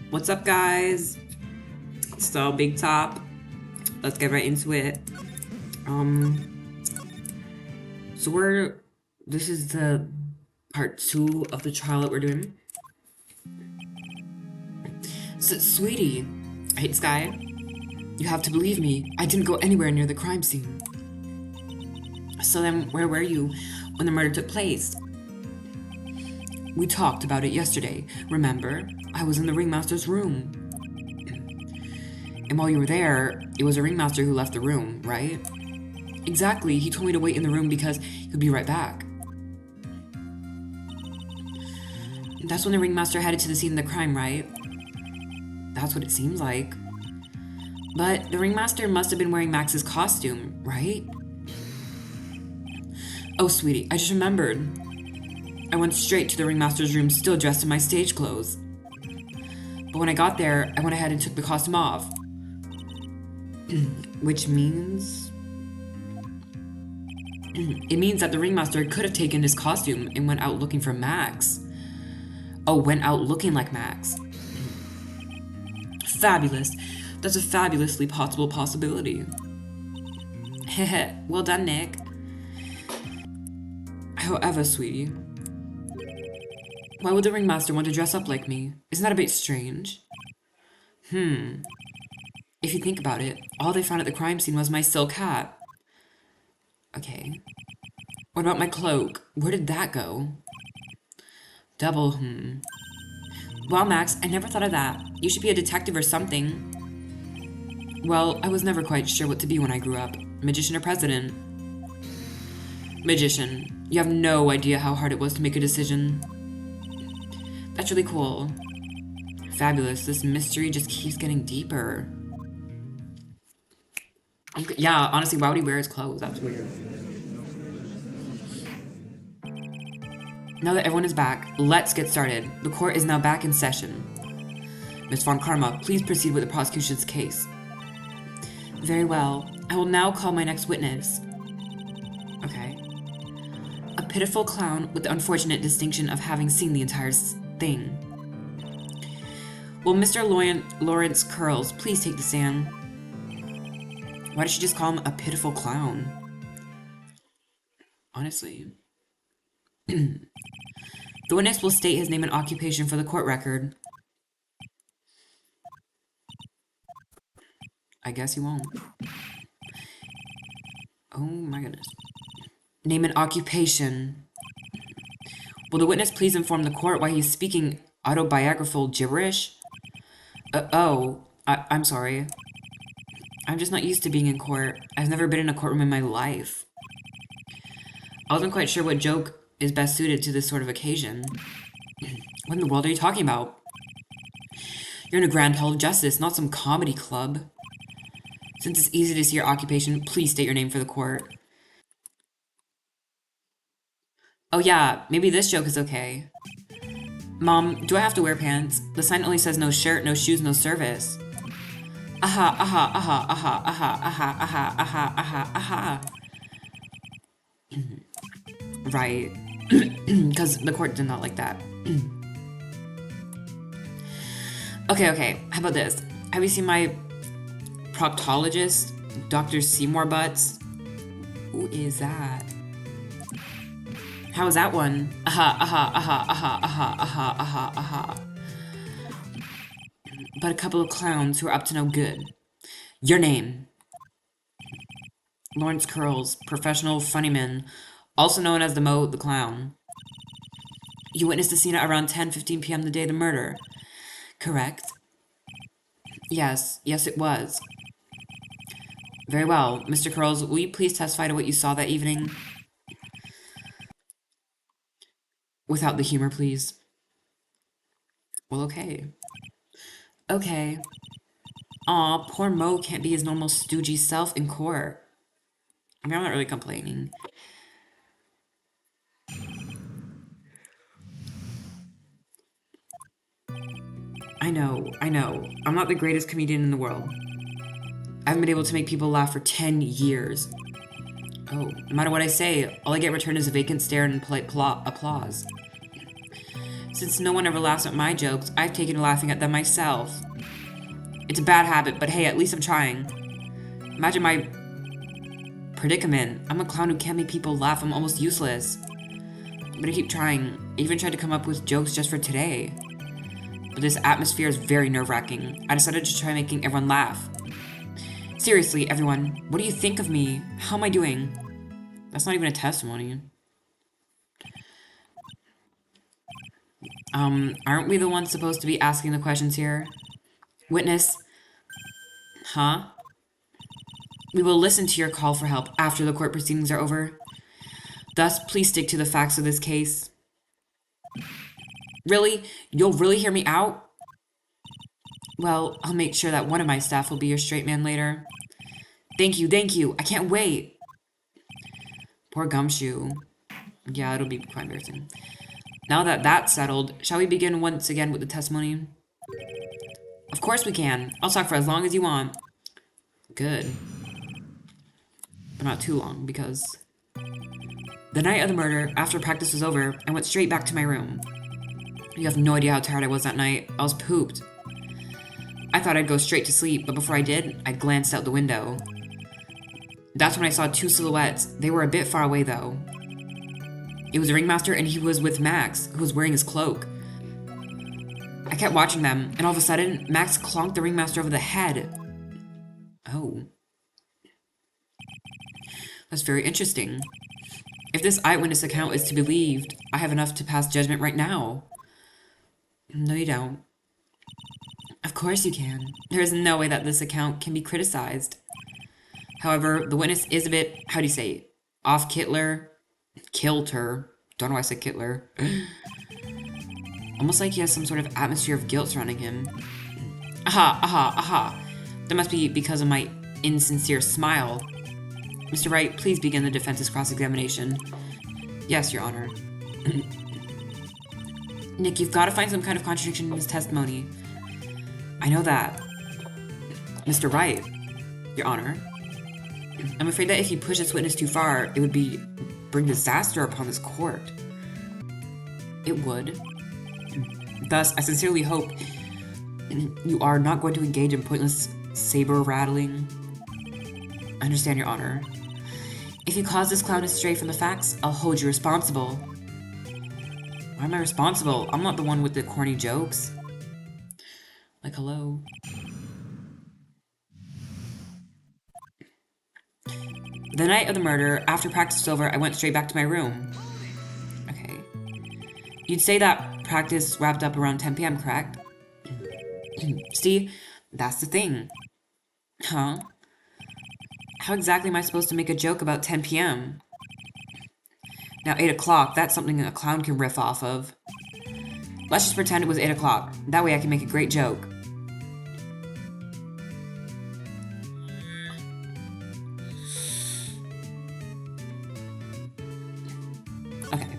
What's up, guys? So, Big Top. Let's get right into it. So this is the part 2 of the trial that we're doing. So, sweetie, hey, Sky, you have to believe me. I didn't go anywhere near the crime scene. So then, where were you when the murder took place? We talked about it yesterday, remember? I was in the ringmaster's room. And while you were there, it was a ringmaster who left the room, right? Exactly, he told me to wait in the room because he'd be right back. That's when the ringmaster headed to the scene of the crime, right? That's what it seems like. But the ringmaster must have been wearing Max's costume, right? Oh, sweetie, I just remembered. I went straight to the ringmaster's room still dressed in my stage clothes. But when I got there, I went ahead and took the costume off. Which means... It means that the ringmaster could have taken his costume and went out looking for Max. Oh, went out looking like Max. Fabulous. That's a fabulously possible possibility. Heh, well done, Nick. However, sweetie, why would the ringmaster want to dress up like me? Isn't that a bit strange? If you think about it, all they found at the crime scene was my silk hat. Okay. What about my cloak? Where did that go? Double, Well, Max, I never thought of that. You should be a detective or something. Well, I was never quite sure what to be when I grew up. Magician or president? Magician. You have no idea how hard it was to make a decision. That's really cool. Fabulous. This mystery just keeps getting deeper. Yeah, honestly, why would he wear his clothes? That's weird. Now that everyone is back, let's get started. The court is now back in session. Ms. Von Karma, please proceed with the prosecution's case. Very well. I will now call my next witness. Okay. A pitiful clown with the unfortunate distinction of having seen the entire thing. Will Mr. Lawrence Curls please take the stand? Why did she just call him a pitiful clown? Honestly. The witness will state his name and occupation for the court record. I guess he won't. Oh my goodness. Name and occupation. Will the witness please inform the court why he's speaking autobiographical gibberish? I'm sorry. I'm just not used to being in court. I've never been in a courtroom in my life. I wasn't quite sure what joke is best suited to this sort of occasion. What in the world are you talking about? You're in a grand hall of justice, not some comedy club. Since it's easy to see your occupation, please state your name for the court. Oh yeah, maybe this joke is okay. Mom, do I have to wear pants? The sign only says no shirt, no shoes, no service. Aha, aha, aha, aha, aha, aha, aha, aha, aha, aha. Right. Because the court did not like that. Okay. How about this? Have you seen my proctologist, Dr. Seymour Butts? Who is that? How was that one? Aha, aha, aha, aha, aha, aha, aha, aha. But a couple of clowns who are up to no good. Your name? Lawrence Curls, professional funnyman, also known as the Clown. You witnessed the scene at around 10:15 p.m. the day of the murder. Correct? Yes, it was. Very well. Mr. Curls, will you please testify to what you saw that evening? Without the humor, please. Well, okay. Okay. Aw, poor Mo can't be his normal stoogey self in court. I mean, I'm not really complaining. I know. I'm not the greatest comedian in the world. I haven't been able to make people laugh for 10 years. Oh, no matter what I say, all I get returned is a vacant stare and polite applause. Since no one ever laughs at my jokes, I've taken to laughing at them myself. It's a bad habit, but hey, at least I'm trying. Imagine my predicament. I'm a clown who can't make people laugh. I'm almost useless. But I keep trying. I even tried to come up with jokes just for today. But this atmosphere is very nerve-wracking. I decided to try making everyone laugh. Seriously, everyone, what do you think of me? How am I doing? That's not even a testimony. Aren't we the ones supposed to be asking the questions here? Witness. Huh? We will listen to your call for help after the court proceedings are over. Thus, please stick to the facts of this case. Really? You'll really hear me out? Well, I'll make sure that one of my staff will be your straight man later. Thank you, thank you. I can't wait. Poor Gumshoe. Yeah, it'll be quite embarrassing. Now that that's settled, shall we begin once again with the testimony? Of course we can. I'll talk for as long as you want. Good. But not too long, because... The night of the murder, after practice was over, I went straight back to my room. You have no idea how tired I was that night. I was pooped. I thought I'd go straight to sleep, but before I did, I glanced out the window. That's when I saw two silhouettes. They were a bit far away, though. It was the ringmaster, and he was with Max, who was wearing his cloak. I kept watching them, and all of a sudden, Max clonked the ringmaster over the head. Oh. That's very interesting. If this eyewitness account is to be believed, I have enough to pass judgment right now. No, you don't. Of course you can. There is no way that this account can be criticized. However, the witness is a bit, how do you say, off-kilter. Don't know why I said Kittler. Almost like he has some sort of atmosphere of guilt surrounding him. Aha, aha, aha. That must be because of my insincere smile. Mr. Wright, please begin the defense's cross-examination. Yes, Your Honor. Nick, you've got to find some kind of contradiction in his testimony. I know that. Mr. Wright, Your Honor. I'm afraid that if you push this witness too far, it would bring disaster upon this court. It would. Thus, I sincerely hope you are not going to engage in pointless saber rattling. I understand, Your Honor. If you cause this clown to stray from the facts, I'll hold you responsible. Why am I responsible? I'm not the one with the corny jokes. Like, hello. The night of the murder, after practice was over, I went straight back to my room. Okay. You'd say that practice wrapped up around 10 p.m., correct? See, that's the thing. Huh? How exactly am I supposed to make a joke about 10 p.m.? Now, 8 o'clock, that's something a clown can riff off of. Let's just pretend it was 8 o'clock. That way I can make a great joke. Okay.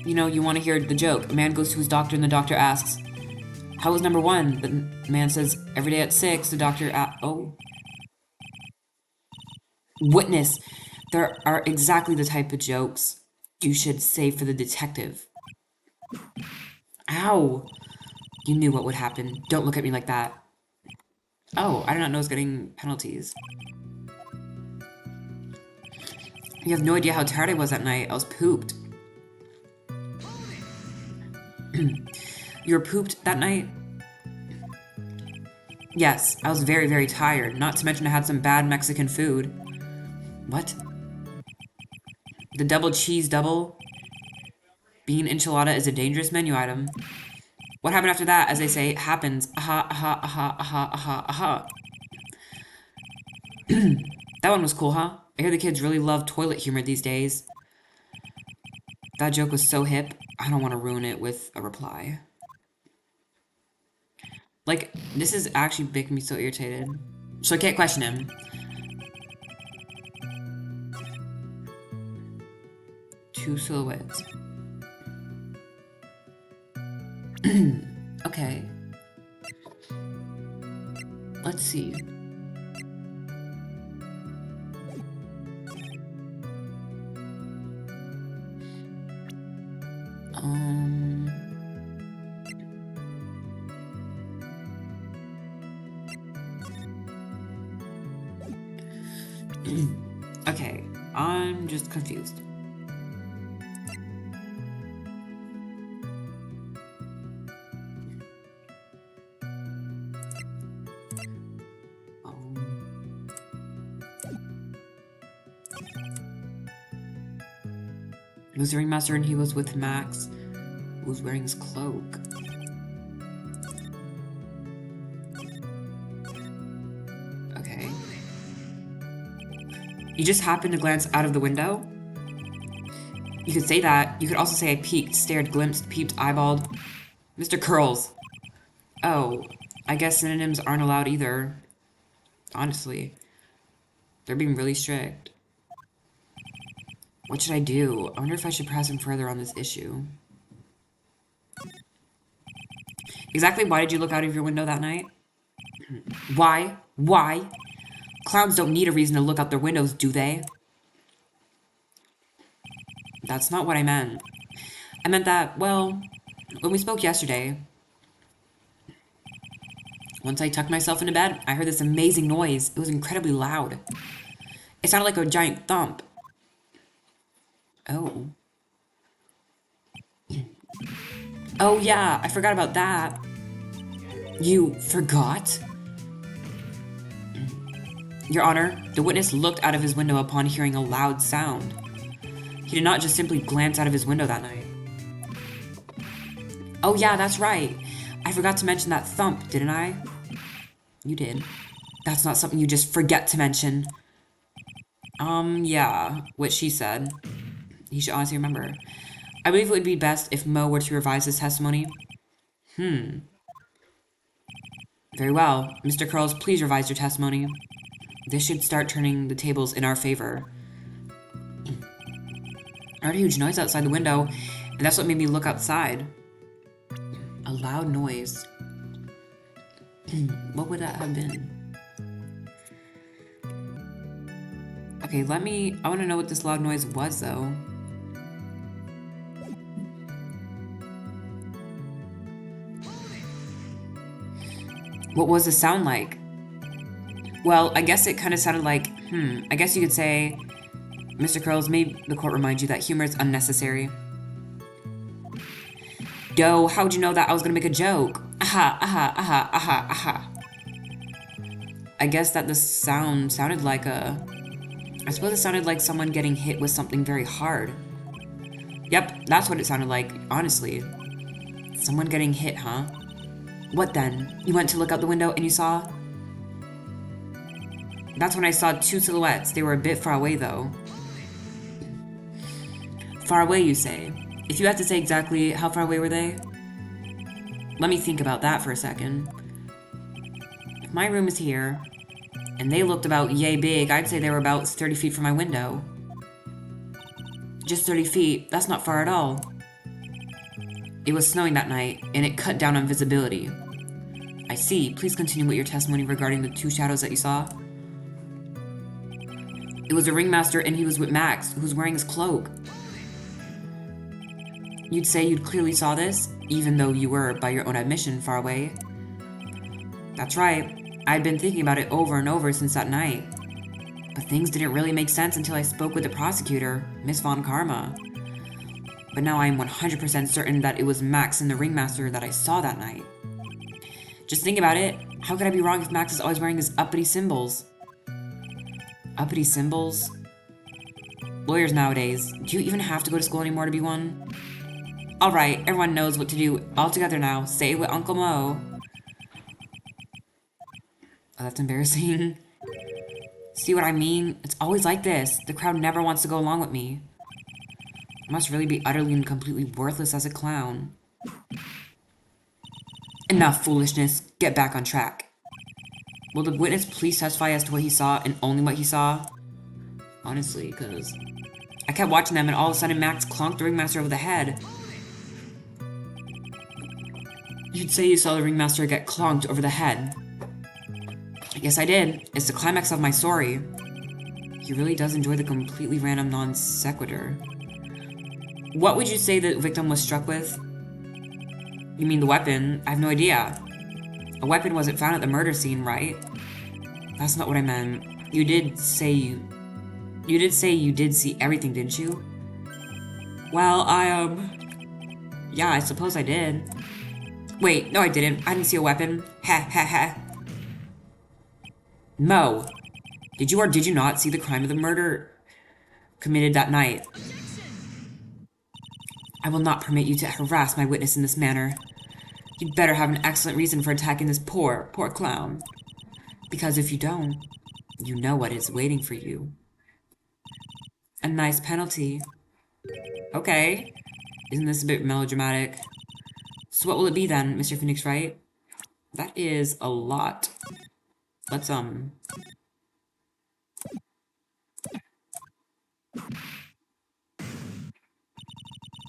You know, you want to hear the joke. A man goes to his doctor and the doctor asks, "How was number one?" The man says, "Every day at 6, the doctor oh. Witness, there are exactly the type of jokes you should save for the detective. Ow! You knew what would happen. Don't look at me like that. Oh, I did not know I was getting penalties. You have no idea how tired I was that night. I was pooped. You were pooped that night? Yes, I was very, very tired. Not to mention I had some bad Mexican food. What? The double cheese double? Bean enchilada is a dangerous menu item. What happened after that? As they say, happens. Aha, aha, aha, aha, aha, aha. That one was cool, huh? I hear the kids really love toilet humor these days. That joke was so hip, I don't want to ruin it with a reply. Like, this is actually making me so irritated. So I can't question him. Two silhouettes. Okay. Let's see. Okay, I'm just confused. He was the ringmaster and he was with Max, who was wearing his cloak. Okay. You just happened to glance out of the window? You could say that. You could also say I peeked, stared, glimpsed, peeped, eyeballed. Mr. Curls. Oh, I guess synonyms aren't allowed either. Honestly. They're being really strict. What should I do? I wonder if I should press him further on this issue. Exactly why did you look out of your window that night? Why? Why? Clowns don't need a reason to look out their windows, do they? That's not what I meant. I meant that, well, when we spoke yesterday, once I tucked myself into bed, I heard this amazing noise. It was incredibly loud. It sounded like a giant thump. Oh. Oh yeah, I forgot about that. You forgot? Your Honor, the witness looked out of his window upon hearing a loud sound. He did not just simply glance out of his window that night. Oh yeah, that's right. I forgot to mention that thump, didn't I? You did. That's not something you just forget to mention. Yeah, what she said. He should honestly remember. I believe it would be best if Mo were to revise his testimony. Very well. Mr. Curls, please revise your testimony. This should start turning the tables in our favor. I heard a huge noise outside the window, and that's what made me look outside. A loud noise. What would that have been? Okay, I want to know what this loud noise was, though. What was the sound like? Well, I guess it kind of sounded like, I guess you could say, Mr. Curls, may the court remind you that humor is unnecessary. Doe, how'd you know that I was gonna make a joke? Aha, aha, aha, aha, aha. I guess that the sound sounded like I suppose it sounded like someone getting hit with something very hard. Yep, that's what it sounded like, honestly. Someone getting hit, huh? What then? You went to look out the window and you saw? That's when I saw two silhouettes. They were a bit far away, though. Far away, you say? If you had to say exactly how far away were they? Let me think about that for a second. If my room is here, and they looked about yay big, I'd say they were about 30 feet from my window. Just 30 feet, that's not far at all. It was snowing that night, and it cut down on visibility. I see. Please continue with your testimony regarding the two shadows that you saw. It was a ringmaster, and he was with Max, who was wearing his cloak. You'd say you'd clearly saw this, even though you were, by your own admission, far away. That's right. I'd been thinking about it over and over since that night. But things didn't really make sense until I spoke with the prosecutor, Miss Von Karma. But now I am 100% certain that it was Max and the ringmaster that I saw that night. Just think about it. How could I be wrong if Max is always wearing his uppity symbols? Uppity symbols? Lawyers nowadays, do you even have to go to school anymore to be one? Alright, everyone knows what to do all together now. Say it with Uncle Mo. Oh, that's embarrassing. See what I mean? It's always like this. The crowd never wants to go along with me. I must really be utterly and completely worthless as a clown. Enough foolishness. Get back on track. Will the witness please testify as to what he saw and only what he saw? Honestly, because I kept watching them and all of a sudden Max clonked the ringmaster over the head. You'd say you saw the ringmaster get clonked over the head. I guess I did. It's the climax of my story. He really does enjoy the completely random non sequitur. What would you say the victim was struck with? You mean the weapon? I have no idea. A weapon wasn't found at the murder scene, right? That's not what I meant. You did say you did see everything, didn't you? Well, yeah, I suppose I did. Wait, no I didn't. I didn't see a weapon. Ha ha ha. Mo, did you or did you not see the crime of the murder committed that night? I will not permit you to harass my witness in this manner. You'd better have an excellent reason for attacking this poor clown. Because if you don't, you know what is waiting for you. A nice penalty. Okay. Isn't this a bit melodramatic? So what will it be then, Mr. Phoenix Wright? That is a lot. Let's, do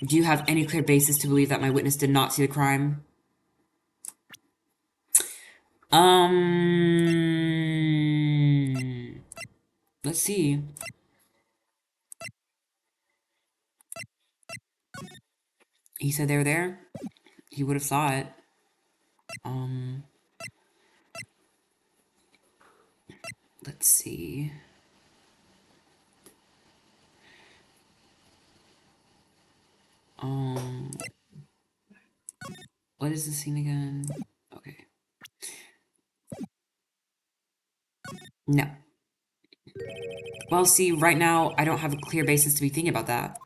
you have any clear basis to believe that my witness did not see the crime? Let's see. He said they were there? He would have saw it. Let's see. What is the scene again? Okay. No. Well, see, right now, I don't have a clear basis to be thinking about that.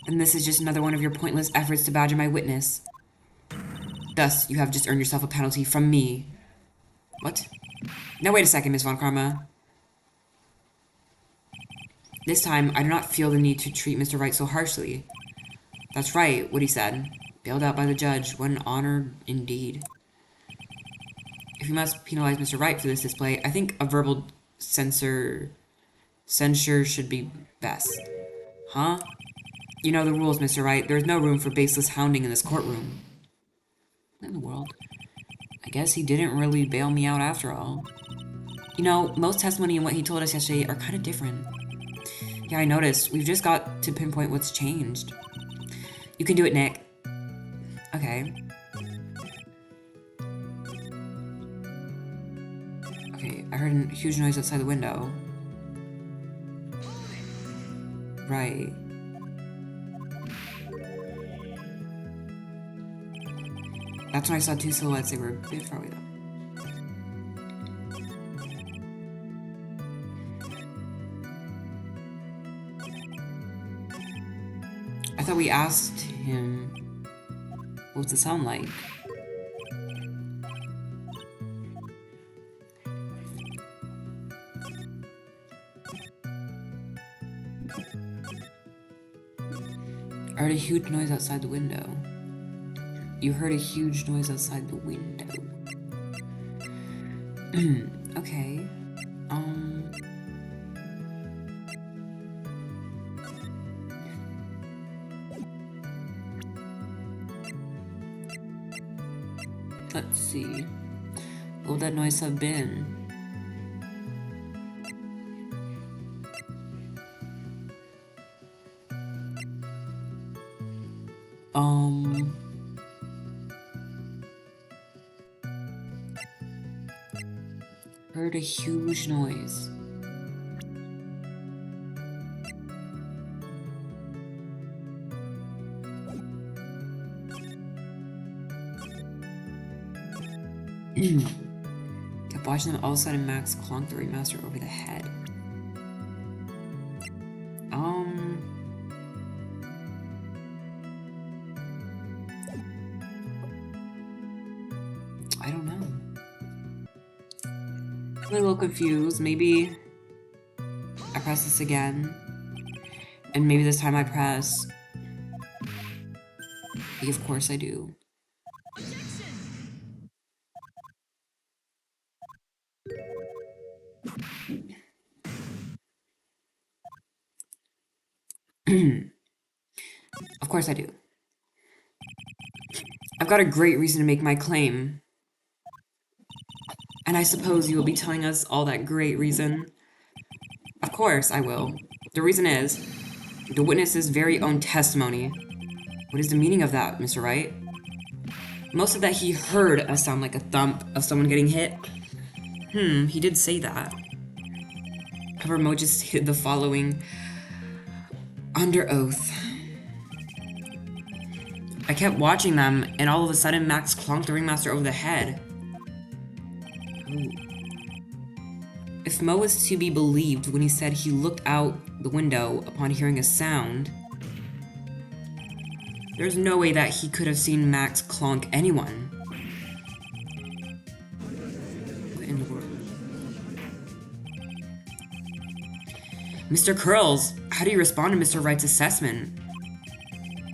And this is just another one of your pointless efforts to badger my witness. Thus, you have just earned yourself a penalty from me. What? Now wait a second, Miss Von Karma. This time, I do not feel the need to treat Mr. Wright so harshly. That's right, what he said. Bailed out by the judge. What an honor indeed. If you must penalize Mr. Wright for this display, I think a verbal censure should be best. Huh? You know the rules, Mr. Wright. There's no room for baseless hounding in this courtroom. What in the world? I guess he didn't really bail me out after all. You know, most testimony and what he told us yesterday are kind of different. Yeah, I noticed. We've just got to pinpoint what's changed. You can do it, Nick. Okay. Okay, I heard a huge noise outside the window. Right. That's when I saw two silhouettes. They were a bit far away though. I thought we asked him what's it sound like. I heard a huge noise outside the window. You heard a huge noise outside the window. Okay. Let's see. What would that noise have been? Heard a huge noise. Kept watching them all of a sudden Max clonk the remaster over the head. I don't know. I'm a little confused. Maybe I press this again. And maybe this time I press... Of course I do. Of course I do. I've got a great reason to make my claim. And I suppose you will be telling us all that great reason? Of course I will. The reason is the witness's very own testimony. What is the meaning of that, Mr. Wright? Most of that he heard a sound like a thump of someone getting hit. He did say that. Mo just hid the following. Under oath. I kept watching them, and all of a sudden Max clonked the ringmaster over the head. Ooh. If Mo was to be believed when he said he looked out the window upon hearing a sound, there's no way that he could have seen Max clonk anyone. What in the world? Mr. Curls, how do you respond to Mr. Wright's assessment?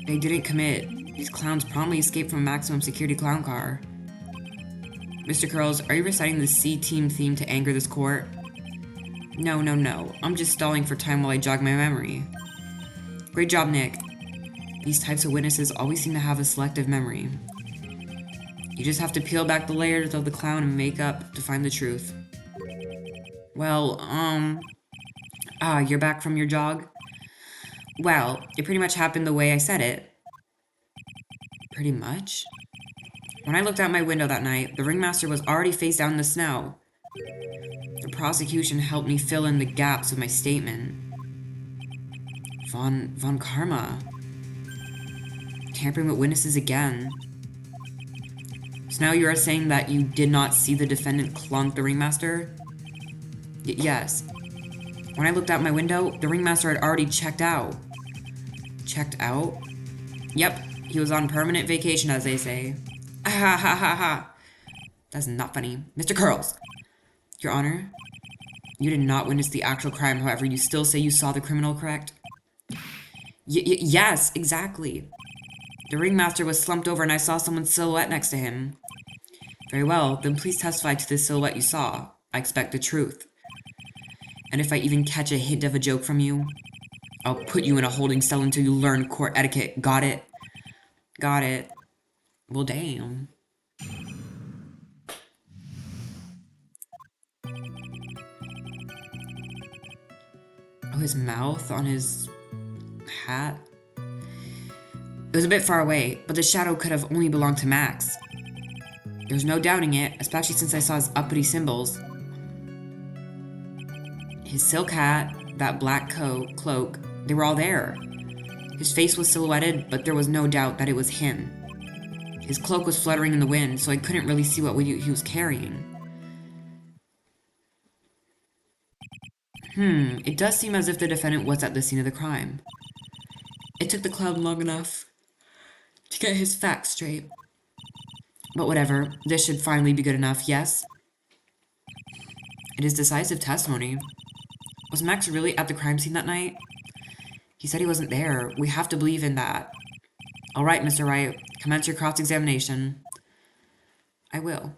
They didn't commit. These clowns promptly escaped from a maximum security clown car. Mr. Curls, are you reciting the C-Team theme to anger this court? No. I'm just stalling for time while I jog my memory. Great job, Nick. These types of witnesses always seem to have a selective memory. You just have to peel back the layers of the clown and make up to find the truth. Well, you're back from your jog? Well, it pretty much happened the way I said it. Pretty much? When I looked out my window that night, the ringmaster was already face down in the snow. The prosecution helped me fill in the gaps of my statement. Von Karma. Tampering with witnesses again. So now you are saying that you did not see the defendant clonk the ringmaster? Yes. When I looked out my window, the ringmaster had already checked out. Checked out? Yep, he was on permanent vacation, as they say. Ha ha ha ha. That's not funny. Mr. Curls! Your Honor, you did not witness the actual crime, however, you still say you saw the criminal, correct? Yes, exactly. The ringmaster was slumped over and I saw someone's silhouette next to him. Very well, then please testify to the silhouette you saw. I expect the truth. And if I even catch a hint of a joke from you, I'll put you in a holding cell until you learn court etiquette. Got it? Got it. Well, damn. Oh, his mouth on his hat? It was a bit far away, but the shadow could have only belonged to Max. There's no doubting it, especially since I saw his uppity symbols. His silk hat, that black cloak, they were all there. His face was silhouetted, but there was no doubt that it was him. His cloak was fluttering in the wind, so I couldn't really see what he was carrying. It does seem as if the defendant was at the scene of the crime. It took the clown long enough to get his facts straight. But whatever, this should finally be good enough, yes? It is decisive testimony. Was Max really at the crime scene that night? He said he wasn't there. We have to believe in that. All right, Mr. Wright, commence your cross-examination. I will.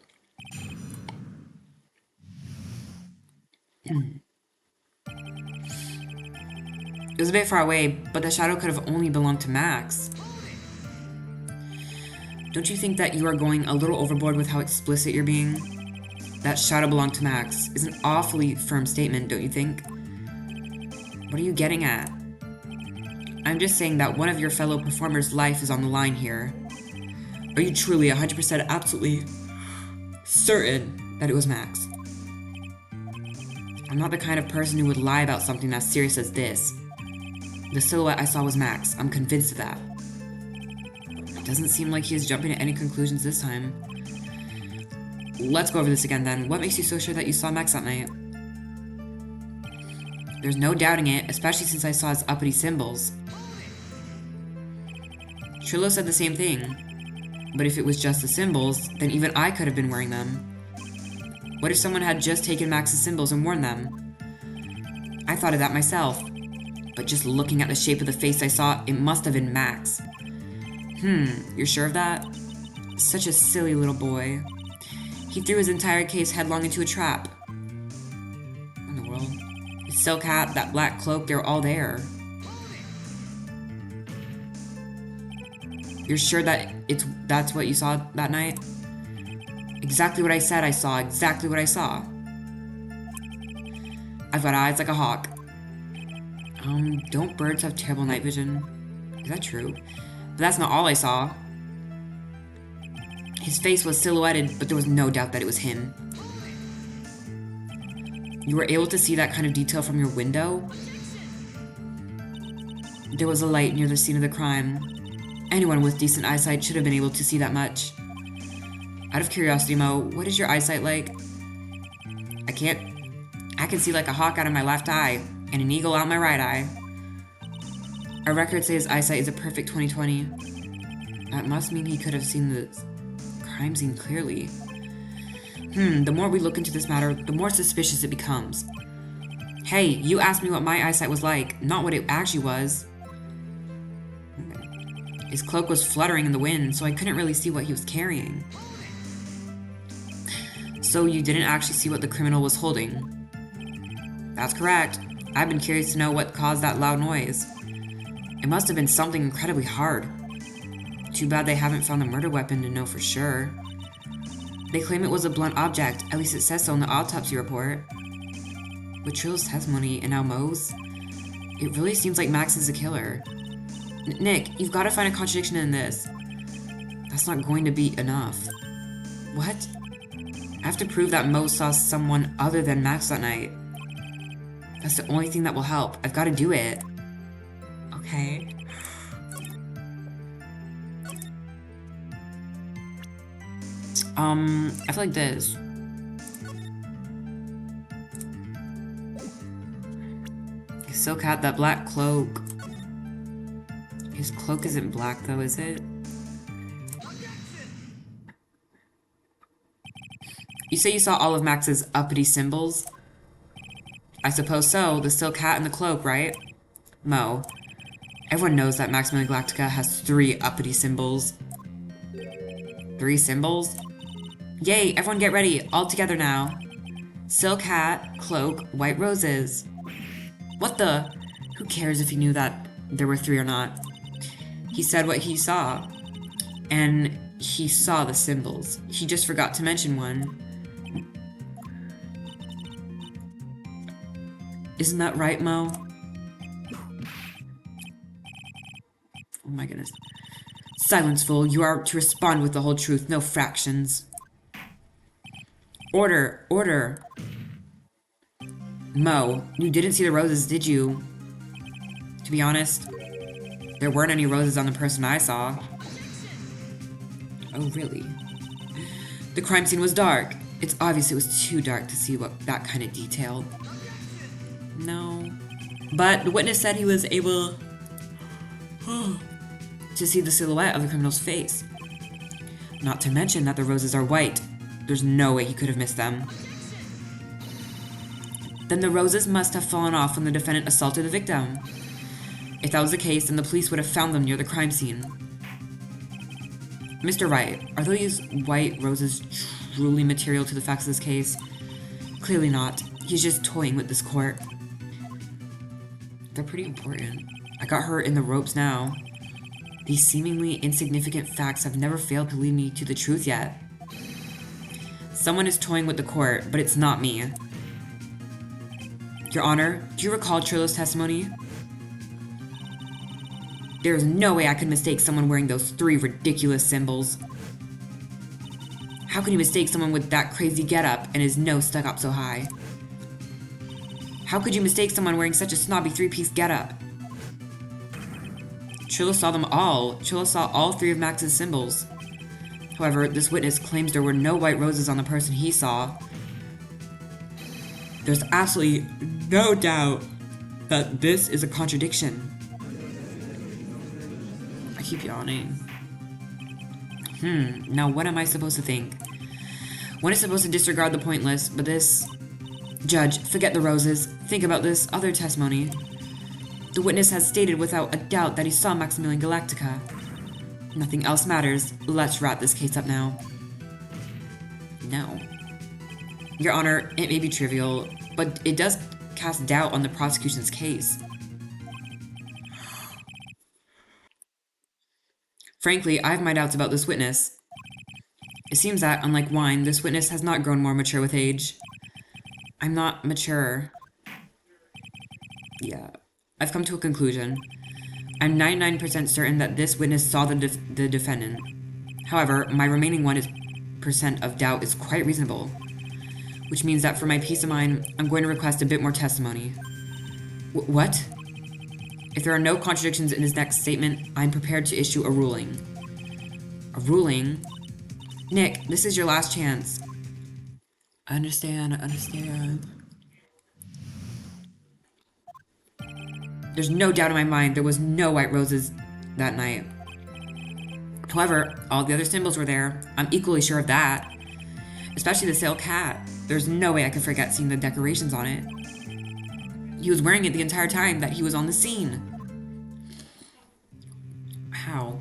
It was a bit far away, but the shadow could have only belonged to Max. Don't you think that you are going a little overboard with how explicit you're being? That shadow belonged to Max is an awfully firm statement, don't you think? What are you getting at? I'm just saying that one of your fellow performers' life is on the line here. Are you truly 100% absolutely certain that it was Max? I'm not the kind of person who would lie about something as serious as this. The silhouette I saw was Max. I'm convinced of that. It doesn't seem like he is jumping to any conclusions this time. Let's go over this again then. What makes you so sure that you saw Max that night? There's no doubting it, especially since I saw his uppity symbols. Trillo said the same thing. But if it was just the symbols, then even I could have been wearing them. What if someone had just taken Max's symbols and worn them? I thought of that myself. But just looking at the shape of the face I saw, it must have been Max. You're sure of that? Such a silly little boy. He threw his entire case headlong into a trap. What in the world? His silk hat, that black cloak, they're all there. You're sure that that's what you saw that night? Exactly what I said I saw, exactly what I saw. I've got eyes like a hawk. Don't birds have terrible night vision? Is that true? But that's not all I saw. His face was silhouetted, but there was no doubt that it was him. You were able to see that kind of detail from your window? There was a light near the scene of the crime. Anyone with decent eyesight should have been able to see that much. Out of curiosity, Mo, what is your eyesight like? I can see like a hawk out of my left eye, and an eagle out my right eye. Our records say his eyesight is a perfect 20/20. That must mean he could have seen the crime scene clearly. The more we look into this matter, the more suspicious it becomes. Hey, you asked me what my eyesight was like, not what it actually was. His cloak was fluttering in the wind, so I couldn't really see what he was carrying. So you didn't actually see what the criminal was holding? That's correct. I've been curious to know what caused that loud noise. It must have been something incredibly hard. Too bad they haven't found the murder weapon to know for sure. They claim it was a blunt object, at least it says so in the autopsy report. With Trill's testimony and now Mo's, it really seems like Max is the killer. Nick, you've got to find a contradiction in this. That's not going to be enough. What? I have to prove that Mo saw someone other than Max that night. That's the only thing that will help. I've got to do it. Okay. I feel like this. Silk hat, that black cloak. His cloak isn't black though, is it? You say you saw all of Max's uppity symbols? I suppose so. The silk hat and the cloak, right? Mo. Everyone knows that Maximilian Galactica has 3 uppity symbols. 3 symbols? Yay, everyone get ready. All together now. Silk hat, cloak, white roses. What the? Who cares if he knew that there were 3 or not? He said what he saw. And he saw the symbols. He just forgot to mention one. Isn't that right, Mo? Oh my goodness. Silence, fool. You are to respond with the whole truth, no fractions. Order! Order! Mo, you didn't see the roses, did you? To be honest, there weren't any roses on the person I saw. Oh, really? The crime scene was dark. It's obvious it was too dark to see that kind of detail. No. But the witness said he was able to see the silhouette of the criminal's face. Not to mention that the roses are white. There's no way he could have missed them. Then the roses must have fallen off when the defendant assaulted the victim. If that was the case, then the police would have found them near the crime scene. Mr. Wright, are these white roses truly material to the facts of this case? Clearly not. He's just toying with this court. They're pretty important. I got her in the ropes now. These seemingly insignificant facts have never failed to lead me to the truth yet. Someone is toying with the court, but it's not me. Your Honor, do you recall Trilogy's testimony? There is no way I could mistake someone wearing those 3 ridiculous symbols. How can you mistake someone with that crazy getup and his nose stuck up so high? How could you mistake someone wearing such a snobby 3-piece getup? Trilla saw them all. Trilla saw all 3 of Max's symbols. However, this witness claims there were no white roses on the person he saw. There's absolutely no doubt that this is a contradiction. I keep yawning. Now what am I supposed to think? One is supposed to disregard the pointless, but this... Judge, forget the roses. Think about this other testimony. The witness has stated without a doubt that he saw Maximilian Galactica. Nothing else matters. Let's wrap this case up now. No. Your Honor, it may be trivial, but it does cast doubt on the prosecution's case. Frankly, I have my doubts about this witness. It seems that, unlike wine, this witness has not grown more mature with age. I'm not mature. Yeah, I've come to a conclusion. I'm 99% certain that this witness saw the defendant. However, my remaining 1% of doubt is quite reasonable. which means that for my peace of mind, I'm going to request a bit more testimony. What? If there are no contradictions in his next statement, I'm prepared to issue a ruling. A ruling? Nick, this is your last chance. I understand. There's no doubt in my mind there was no white roses that night. However, all the other symbols were there. I'm equally sure of that. Especially the sail cat. There's no way I could forget seeing the decorations on it. He was wearing it the entire time that he was on the scene. How?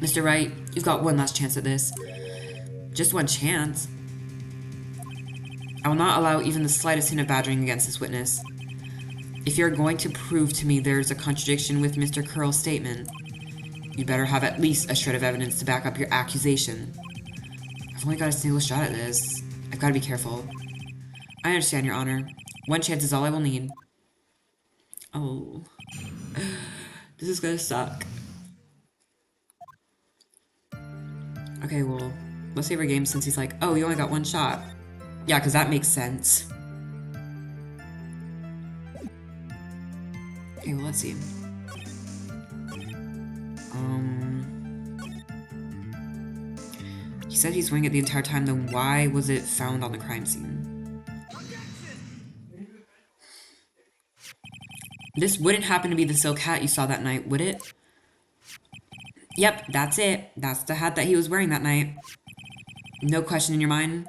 Mr. Wright, you've got one last chance at this. Just one chance. I will not allow even the slightest hint of badgering against this witness. If you're going to prove to me there's a contradiction with Mr. Curl's statement, you'd better have at least a shred of evidence to back up your accusation. I've only got a single shot at this. I've got to be careful. I understand, Your Honor. One chance is all I will need. Oh. This is gonna suck. Okay, well, let's save our game since he's like, oh, you only got one shot. Yeah, because that makes sense. Okay, well, let's see. He said he's wearing it the entire time, then why was it found on the crime scene? This wouldn't happen to be the silk hat you saw that night, would it? Yep, that's it. That's the hat that he was wearing that night. No question in your mind?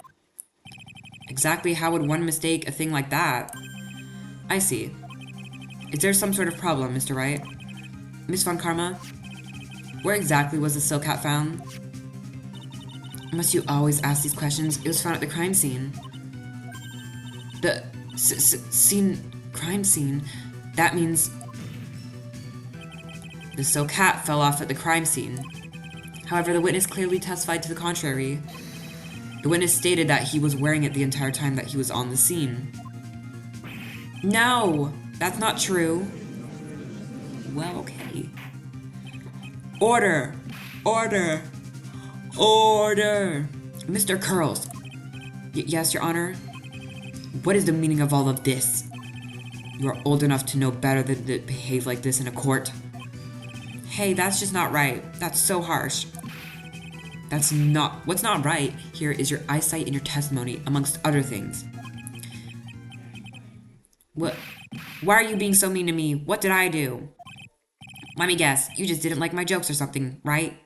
Exactly how would one mistake a thing like that? I see. Is there some sort of problem, Mr. Wright? Miss Von Karma? Where exactly was the silk hat found? Must you always ask these questions? It was found at the crime scene. The crime scene? That means the silk hat fell off at the crime scene. However, the witness clearly testified to the contrary. The witness stated that he was wearing it the entire time that he was on the scene. No, that's not true. Well, okay. Order! Order! Order! Mr. Curls. Yes, Your Honor? What is the meaning of all of this? You are old enough to know better than to behave like this in a court. Hey, that's just not right. That's so harsh. What's not right here is your eyesight and your testimony, amongst other things. What? Why are you being so mean to me? What did I do? Let me guess, you just didn't like my jokes or something, right?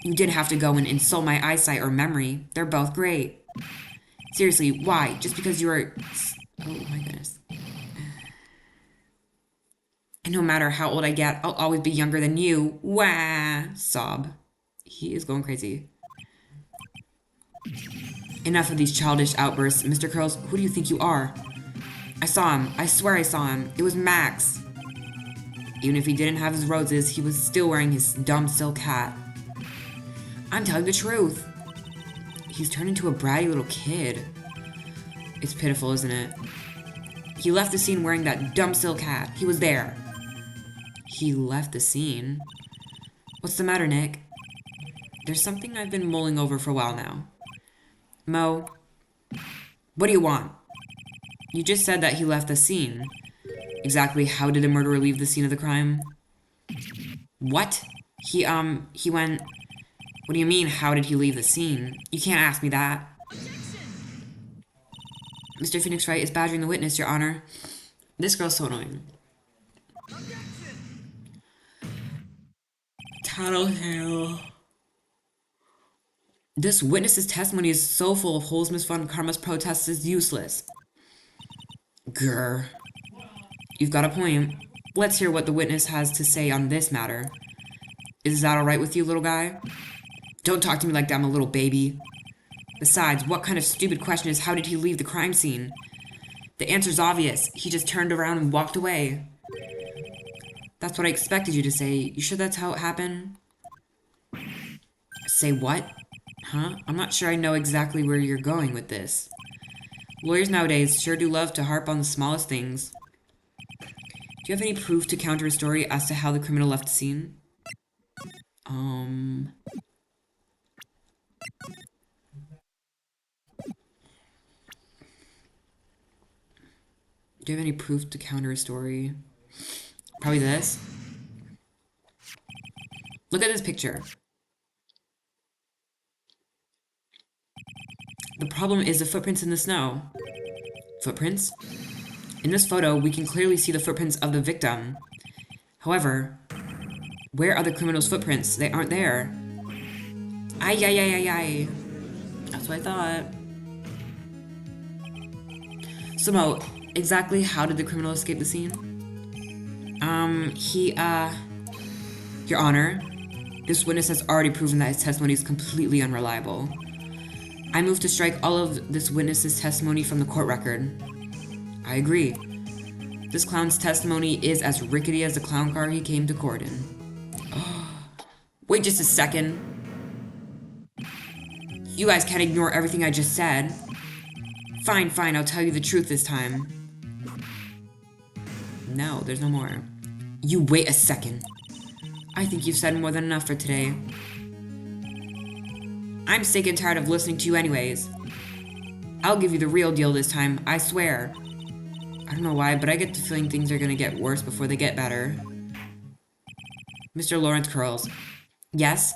You didn't have to go and insult my eyesight or memory. They're both great. Seriously, why? Just because you are... Oh my goodness. And no matter how old I get, I'll always be younger than you. Wah! Sob. He is going crazy. Enough of these childish outbursts. Mr. Curls, who do you think you are? I saw him. I swear I saw him. It was Max. Even if he didn't have his roses, he was still wearing his dumb silk hat. I'm telling the truth. He's turned into a bratty little kid. It's pitiful, isn't it? He left the scene wearing that dumb silk hat. He was there. He left the scene? What's the matter, Nick? There's something I've been mulling over for a while now. Mo, what do you want? You just said that he left the scene. Exactly how did the murderer leave the scene of the crime? What? He went... What do you mean, how did he leave the scene? You can't ask me that. Mr. Phoenix Wright is badgering the witness, Your Honor. This girl's so annoying. Tattletale. This witness's testimony is so full of holes, Miss Von Karma's protest is useless. Grr. You've got a point. Let's hear what the witness has to say on this matter. Is that alright with you, little guy? Don't talk to me like I'm a little baby. Besides, what kind of stupid question is how did he leave the crime scene? The answer's obvious. He just turned around and walked away. That's what I expected you to say. You sure that's how it happened? Say what? Huh? I'm not sure I know exactly where you're going with this. Lawyers nowadays sure do love to harp on the smallest things. Do you have any proof to counter a story as to how the criminal left the scene? Do you have any proof to counter a story? Probably this. Look at this picture. The problem is the footprints in the snow. Footprints? In this photo, we can clearly see the footprints of the victim. However, where are the criminal's footprints? They aren't there. Ay, ay, ay, ay, ay. That's what I thought. So, Mo, exactly how did the criminal escape the scene? Your Honor, this witness has already proven that his testimony is completely unreliable. I move to strike all of this witness's testimony from the court record. I agree. This clown's testimony is as rickety as the clown car he came to court in. Wait just a second. You guys can't ignore everything I just said. Fine, fine, I'll tell you the truth this time. No, there's no more. You wait a second. I think you've said more than enough for today. I'm sick and tired of listening to you anyways. I'll give you the real deal this time, I swear. I don't know why, but I get the feeling things are gonna get worse before they get better. Mr. Lawrence Curls. Yes?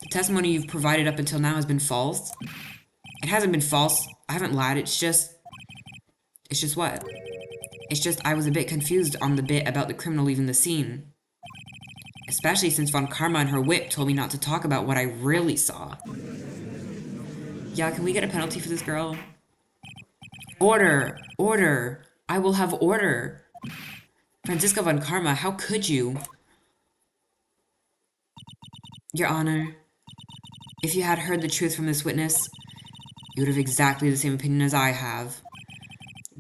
The testimony you've provided up until now has been false? It hasn't been false. I haven't lied. It's just what? It's just I was a bit confused on the bit about the criminal leaving the scene. Especially since Von Karma and her whip told me not to talk about what I really saw. Yeah, can we get a penalty for this girl? Order! Order! I will have order! Franziska Von Karma, how could you? Your Honor, if you had heard the truth from this witness, you would have exactly the same opinion as I have.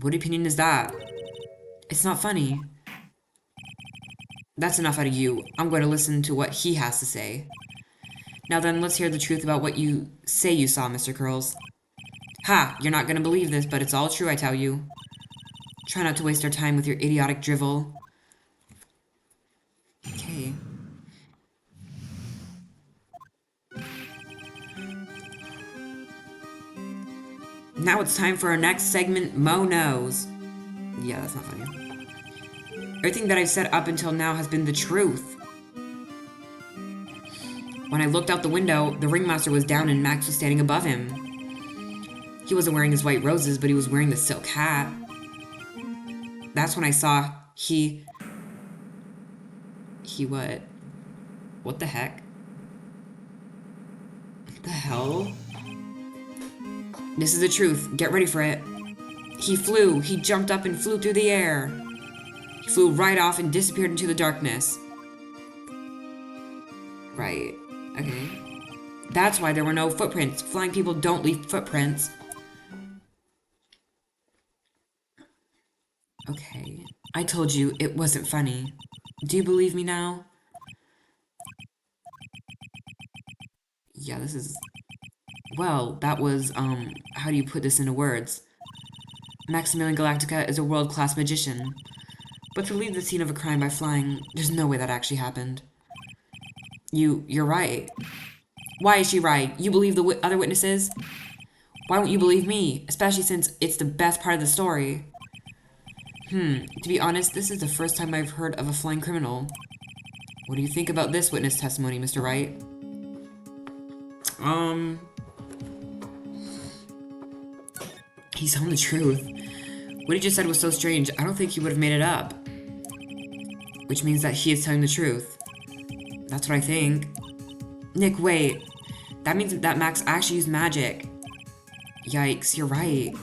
What opinion is that? It's not funny. That's enough out of you. I'm going to listen to what he has to say. Now then, let's hear the truth about what you say you saw, Mr. Curls. Ha! You're not going to believe this, but it's all true, I tell you. Try not to waste our time with your idiotic drivel. Okay. Now it's time for our next segment, Mo Knows. Yeah, that's not funny. Everything that I've said up until now has been the truth. When I looked out the window, the ringmaster was down and Max was standing above him. He wasn't wearing his white roses, but he was wearing the silk hat. That's when I saw he what? What the heck? What the hell? This is the truth. Get ready for it. He flew. He jumped up and flew through the air. He flew right off and disappeared into the darkness. Right. Okay. That's why there were no footprints. Flying people don't leave footprints. Okay. I told you it wasn't funny. Do you believe me now? Yeah, this is... Well, that was, how do you put this into words? Maximilian Galactica is a world-class magician. But to leave the scene of a crime by flying, there's no way that actually happened. You're right. Why is she right? You believe the other witnesses? Why won't you believe me? Especially since it's the best part of the story. To be honest, this is the first time I've heard of a flying criminal. What do you think about this witness testimony, Mr. Wright? He's telling the truth. What he just said was so strange, I don't think he would have made it up. Which means that he is telling the truth. That's what I think. Nick, wait. That means that Max actually used magic. Yikes, you're right.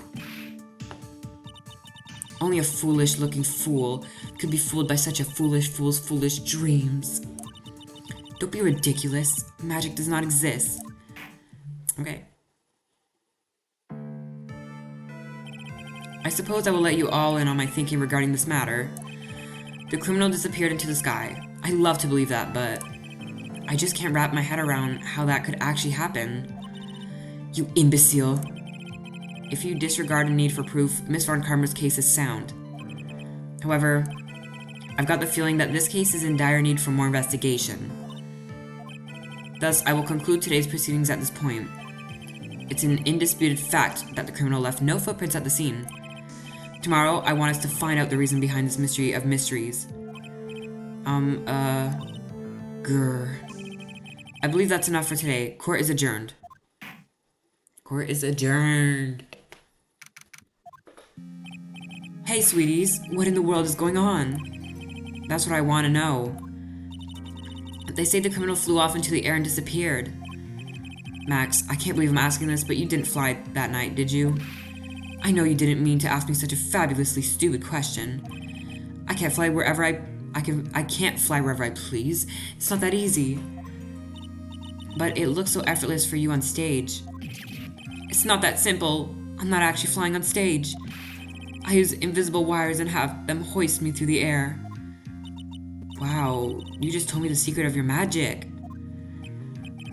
Only a foolish-looking fool could be fooled by such a foolish fool's foolish dreams. Don't be ridiculous. Magic does not exist. Okay. I suppose I will let you all in on my thinking regarding this matter. The criminal disappeared into the sky. I love to believe that, but I just can't wrap my head around how that could actually happen. You imbecile. If you disregard a need for proof, Miss Von Karma's case is sound. However, I've got the feeling that this case is in dire need for more investigation. Thus, I will conclude today's proceedings at this point. It's an indisputed fact that the criminal left no footprints at the scene. Tomorrow, I want us to find out the reason behind this mystery of mysteries. Um, uh, grr. I believe that's enough for today. Court is adjourned. Court is adjourned. Hey, sweeties, what in the world is going on? That's what I want to know. They say the criminal flew off into the air and disappeared. Max, I can't believe I'm asking this, but you didn't fly that night, did you? I know you didn't mean to ask me such a fabulously stupid question. I can't fly wherever I can't fly wherever I please. It's not that easy. But it looks so effortless for you on stage. It's not that simple. I'm not actually flying on stage. I use invisible wires and have them hoist me through the air. Wow, you just told me the secret of your magic.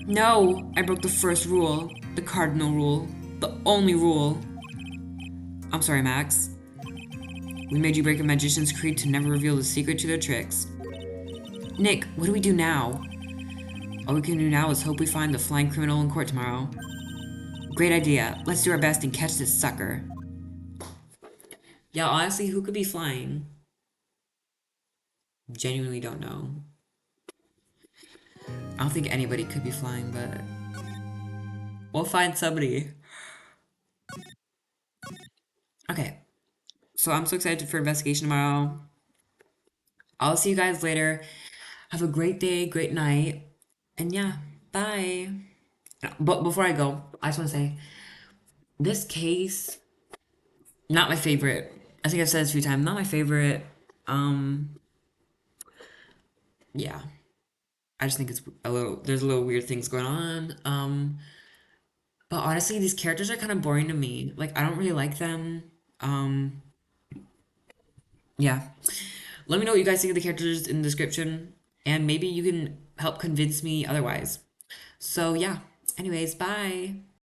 No, I broke the first rule, the cardinal rule, the only rule. I'm sorry, Max. We made you break a magician's creed to never reveal the secret to their tricks. Nick, what do we do now? All we can do now is hope we find the flying criminal in court tomorrow. Great idea. Let's do our best and catch this sucker. Yeah, honestly, who could be flying? Genuinely don't know. I don't think anybody could be flying, but we'll find somebody. Okay, so I'm so excited for investigation tomorrow. I'll see you guys later. Have a great day, great night, and yeah, bye. But before I go, I just want to say this case, not my favorite. I think I've said this a few times. Not my favorite. Um, yeah, I just think it's a little. There's a little weird things going on. But honestly, these characters are kind of boring to me. Like I don't really like them. Um, yeah. Let me know what you guys think of the characters in the description, and maybe you can help convince me otherwise. So yeah. Anyways, bye.